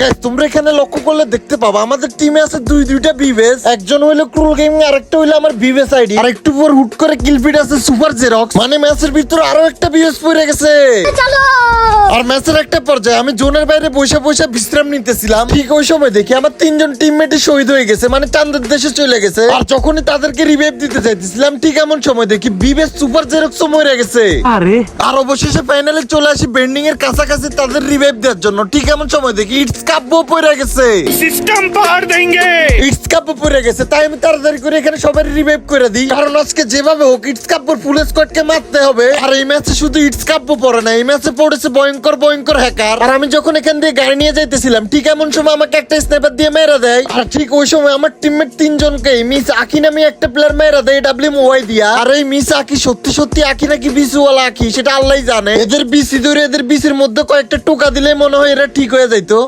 Guys তোমরা এখানে লক্ষ্য করলে দেখতে পাবো আমাদের টিমে আছে দুইটা বিবেস, একজন হইলো ক্রুল গেমিং আর একটা হইলো আমার বিবেস আইডি, আর একটু পর হুট করে কিলফিট আছে সুপার জেরক্স। মানে ম্যাচের ভিতরে আরো একটা বিবেস পড়ে গেছে। আর ম্যাচের একটা পর্যায়ে আমি জোনের বাইরে বসে বসে বিশ্রাম নিতেছিলাম, ঠিক ওই সময় দেখি আমার তিনজন টিমমেট শহীদ হয়ে গেছে, মানে চাঁদের দেশে চলে গেছে। আর যখনই তাদেরকে রিভাইভ দিতে চাইতেছিলাম ঠিক এমন সময় দেখি বিবেস সুপার জেরক্স মরে গেছে। আর অবশেষে ফাইনালে চলে আসি বেন্ডিং এর কাছাকাছি তাদের রিভাইভ দেওয়ার জন্য, ঠিক এমন সময় দেখি ইটস কাব্য পড়ে গেছে। সিস্টেম পার দেंगे ইটস কাব্য পড়ে গেছে, তাই আমি তাড়াতাড়ি করে এখানে সবাই রিভাইভ করে দিই, কারণ আজকে যেভাবে হোক ইটস কাব্যর ফুল স্কোয়াডকে মারতে হবে। আর এই ম্যাচে শুধু ইটস কাব্য পড়ে না, এই ম্যাচে পড়েছে ভয়ঙ্কর ভয়ঙ্কর হ্যাকার। আর আমি যখন এখান দিয়ে গাড়ি নিয়ে যাইতেছিলাম ঠিক এমন সময় আমাকে একটা স্নাইপার দিয়ে মেরে দেয়। আর ঠিক ওই সময় আমার টিমমেট তিনজনকে মিস আকি নামে একটা প্লেয়ার মেরে দেয় WMY দিয়া। আর এই মিস আকি সত্যি সত্যি আকি নাকি বিসওয়ালা আকি সেটা আল্লাহই জানে। এদের বিসি ধরে এদের বিসির মধ্যে কয়েকটা টোকা দিলে মনে হয় এরা ঠিক হয়ে যাইতো।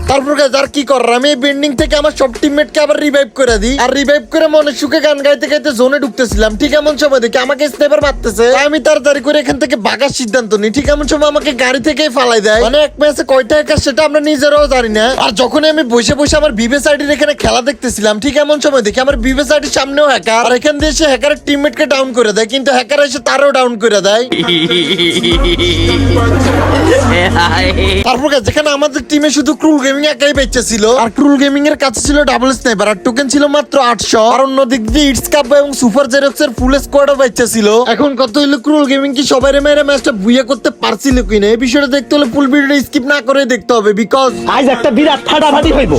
তারপর আর কি করার, আমি বেন্ডিং থেকে আমার সব টিমমেটকে আবার রিভাইভ করে দিই। আর রিভাইভ করে মনে সুখে গান গাইতে গাইতে জোনে ঢুকতেছিলাম, ঠিক এমন সময় দেখি আমাকে স্নাইপার মারতেছে। আমি তাড়াতাড়ি করে এখান থেকে ভাগার সিদ্ধান্ত নিই, ঠিক এমন সময় আমাকে গাড়ি থেকেই ফালাই দেয়। মানে এক ম্যাচে কয়টা হ্যাকার সেটা আমরা নিজেরাও জানি না। আর যখন আমি বসে বসে আমার বিবেস আইডির এখানে খেলা দেখতেছিলাম ঠিক এমন সময় দেখি আমার বিবেস আইডির সামনেও হ্যাকার, আর এখান দিয়ে সে হ্যাকারের টিমমেটকে ডাউন করে দেয়, কিন্তু হ্যাকার এসে তারও ডাউন করে দেয়। তারপর যেখানে আমাদের টিমে শুধু ক্রুল গেমিং একাই বেঁচে ছিল, আর ক্রুল গেমিং এর কাছে ছিল ডাবল স্নাইপার আর টোকেন ছিল মাত্র 800। আর অন্যদিক দিয়ে ইটস কাপ এবং সুপার জেরক্স এর ফুল স্কোয়াডও বেঁচে ছিল। এখন কত হইলো ক্রুল গেমিং কি সবাই মেরে ম্যাচটা বুইয়া করতে পারছিল কিনা, এই বিষয়টা দেখতে হলে ফুল ভিডিওটা স্কিপ না করে দেখতে হবে, বিকজ আজ একটা বিরাট ফাটাফাটি হইব।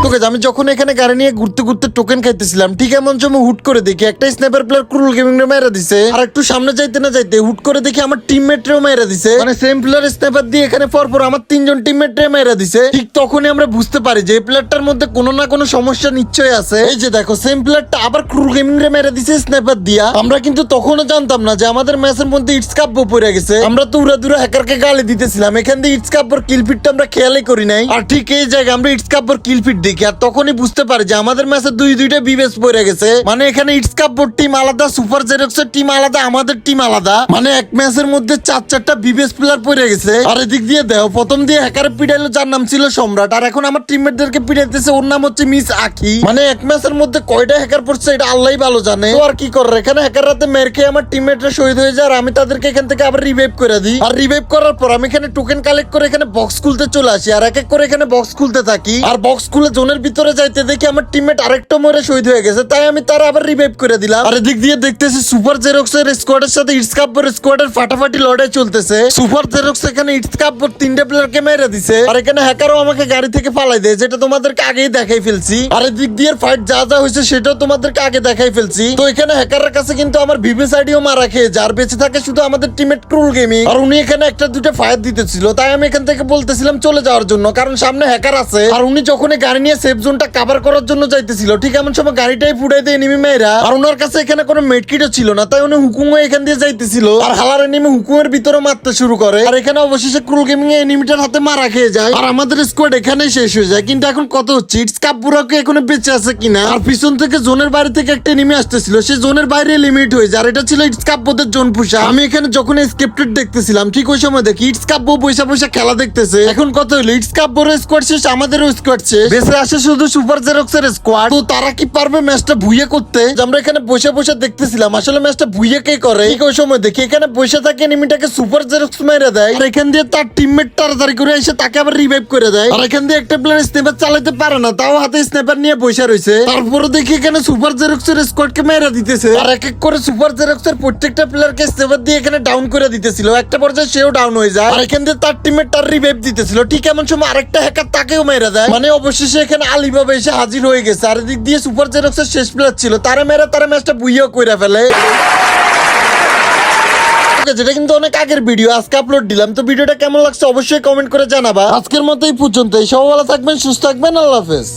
তোকে আমি যখন এখানে গাড়ি নিয়ে ঘুরতে ঘুরতে টোকেন খাইতেছিলাম ঠিক এমন সময় হুট করে দেখি একটা স্নাইপার প্লেয়ার ক্রুল গেমিং রে মেরে দিছে। আর একটু সামনে যাইতে না যাইতে হুট করে দেখি আমার টিমমেট রেও মেরে দিছে, মানে সেম প্লেয়ার স্নাইপার দিয়ে এখানে পরপর আমার তিনজন টিমমেট রে মেরে দিছে। ঠিক তখনই আমরা বুঝতে পারি যে এই প্লেয়ারটার মধ্যে কোনো না কোনো সমস্যা নিশ্চয়ই আছে। এই যে দেখো সেম প্লেয়ারটা আবার ক্রুল গেমিং রে মেরে দিছে স্নাইপার দিয়া। আমরা কিন্তু তখনও জানতাম না যে আমাদের ম্যাচের মধ্যে ইটস কাব্য পড়ে গেছে। আমরা তো উড়া হ্যাকারকে গালি দিতেছিলাম, এখান দিয়ে ইটস কাব্যর কিলফিটটা আমরা খেয়ালই করি নাই। আর ঠিক এই জায়গায় আমরা ইটস কাব্যর কিলফিট দেখি, আর তখনই বুঝতে পারি যে আমাদের ম্যাচে দুইটা বিবেস পড়ে গেছে। মানে এখানে ইটস কাপর টিম আলাদা, সুপার জেরক্সের টিম আলাদা, আমাদের টিম আলাদা। মানে এক ম্যাচের মধ্যে চারটা বিবেস প্লেয়ার পড়ে গেছে। আর এদিক দিয়ে দেও প্রথম দিয়ে হ্যাকারে পিটাইলো যার নাম ছিল সম্রাট, আর এখন আমার টিমমেটদেরকে পিটাইতেছে ওর নাম হচ্ছে মিস আকি। মানে এক ম্যাচের মধ্যে কয়টা হ্যাকার পড়ছে এটা আল্লাহই ভালো জানে। তো আর কি করে এখানে হ্যাকার রাতে মেরে খেয়ে আমার টিমমেটরা শহীদ হয়ে যায়, আর আমি তাদেরকে এখান থেকে আবার রিভাইভ করে দিই। আর রিভাইভ করার পর আমি এখানে টোকেন কালেক্ট করে এখানে বক্স খুলতে চলে আসি, আর এক এক করে এখানে বক্স খুলতে থাকি। আর বক্স খুলে জোনের ভিতরে যাইতে দেখি আমার টিমমেট আরেকটা মরে শহীদ হয়ে গেছে, তাই আমি তার আবার রিভাইভ করে দিলাম। আর এদিক দিয়ে দেখতেছি সুপার জেরক্স এর স্কোয়াডের সাথে ইটস কাপের স্কোয়াডের ফাটাফাটি লড়াই চলতেছে। সুপার জেরক্স এখানে ইটস কাপের তিনটা প্লেয়ারকে মেরে দিছে, আর এখানে হ্যাকারও আমাকে গাড়ি থেকে ফালাই দেয়, যেটা তোমাদেরকে আগেই দেখাই ফেলছি। আর এদিক দিয়ে ফাইট যা যা হয়েছে সেটাও তোমাদেরকে আগে দেখাই ফেলছি। তো এখানে হ্যাকারের কাছে কিন্তু আমার ভিভিএস আইডিও মারা খেয়ে যার বেঁচে থাকে শুধু আমাদের টিমমেট ক্রুল গেমিং, আর উনি এখানে একটা দুইটা ফায়ার দিতেছিল, তাই আমি এখান থেকে বলতেছিলাম চলে যাওয়ার জন্য, কারণ সামনে হ্যাকার আছে। আর উনি যখন গাড়ি নিয়ে সেফ জোনটা কভার করার জন্য যাইতেছিল ঠিক এমন সময় গাড়িটাই ফুটাই দিয়ে এনিমি মেয়েরা, আর ওনার কাছে এখানে কোনো মেডকিটও ছিল না, তাই উনি হুকুম হয়ে এখান দিয়ে যাইতেছিল। আর হালার এনিমি হুকুমের ভিতরে মারতে শুরু করে, আর এখানে অবশেষে ক্রুল গেমিং এ এনিমিটার হাতে মারা খেয়ে যায়, আর আমাদের স্কোয়াড এখানেই শেষ হয়ে যায়। কিন্তু এখন কত হচ্ছে ইটস কাপ বুড়াকে এখনো বেঁচে আছে কিনা। আর পিছন থেকে জোনের বাইরে থেকে একটা এনিমি আসতেছিল, সে জোনের বাইরে লিমিট হয়ে যায়, আর এটা ছিল ইটস কাপ বোদের জোন পুষা। আমি এখানে যখন স্ক্রিপ্টেড দেখতেছিলাম ঠিক ওই সময় দেখি ইটস কাপ বো পয়সা খেলা দেখতেছে। এখন কত হলো ইটস কাপ বোর স্কোয়াড শেষ, আমাদেরও স্কোয়াড শেষ, বেঁচে আসে শুধু সুপার জেরক্স এর স্কোয়াড। তো তারা কি পারবে ম্যাচটা ভুইয়ে করতে? আমরা এখানে বসে বসে দেখতেছিলাম আসলে ম্যাচটা ভুইয়ে কে করে। ঠিক ওই সময় দেখি এখানে বসে থাকে এনিমিটাকে সুপার জেরক্স মেরে দেয়, আর এখান দিয়ে তার টিমমেট তাড়াতাড়ি করে এসে তাকে আবার রিভাইভ করে দেয়। আর এখান দিয়ে একটা প্লেয়ার স্নাইপার চালাতে পারে না, তাও হাতে স্নাইপার নিয়ে বসে রয়েছে। তারপরে দেখি এখানে সুপার জেরক্স এর স্কোয়াডকে মেরে দিতেছে, আর এক এক করে সুপার জেরক্স এর প্রত্যেকটা প্লেয়ারকে স্নাইপার দিয়ে এখানে ডাউন করে দিতেছিল। একটা পর্যায়ে সেও ডাউন হয়ে যায়, আর এখান দিয়ে তার টিমমেট তার রিভাইভ দিতেছিল। ঠিক এমন সময় আরেকটা হ্যাকার তাকেও মেরে দেয়। মানে অবশেষে এখানে আলিবাবা এসে হাজির হয়ে গেছে, আর এদিক দিয়ে সুপার জেরক্স এর শেষ প্লেয়ার ছিল তারা মেরে তারা ম্যাচটা বুইয়া কইরা ফেলে। যেটা কিন্তু অনেক আগের ভিডিও আজকে আপলোড দিলাম। তো ভিডিওটা কেমন লাগছে অবশ্যই কমেন্ট করে জানাবা। আজকের মতো এই পর্যন্তই, সবাই ভালো থাকবেন, সুস্থ থাকবেন, আল্লাহ হাফেজ।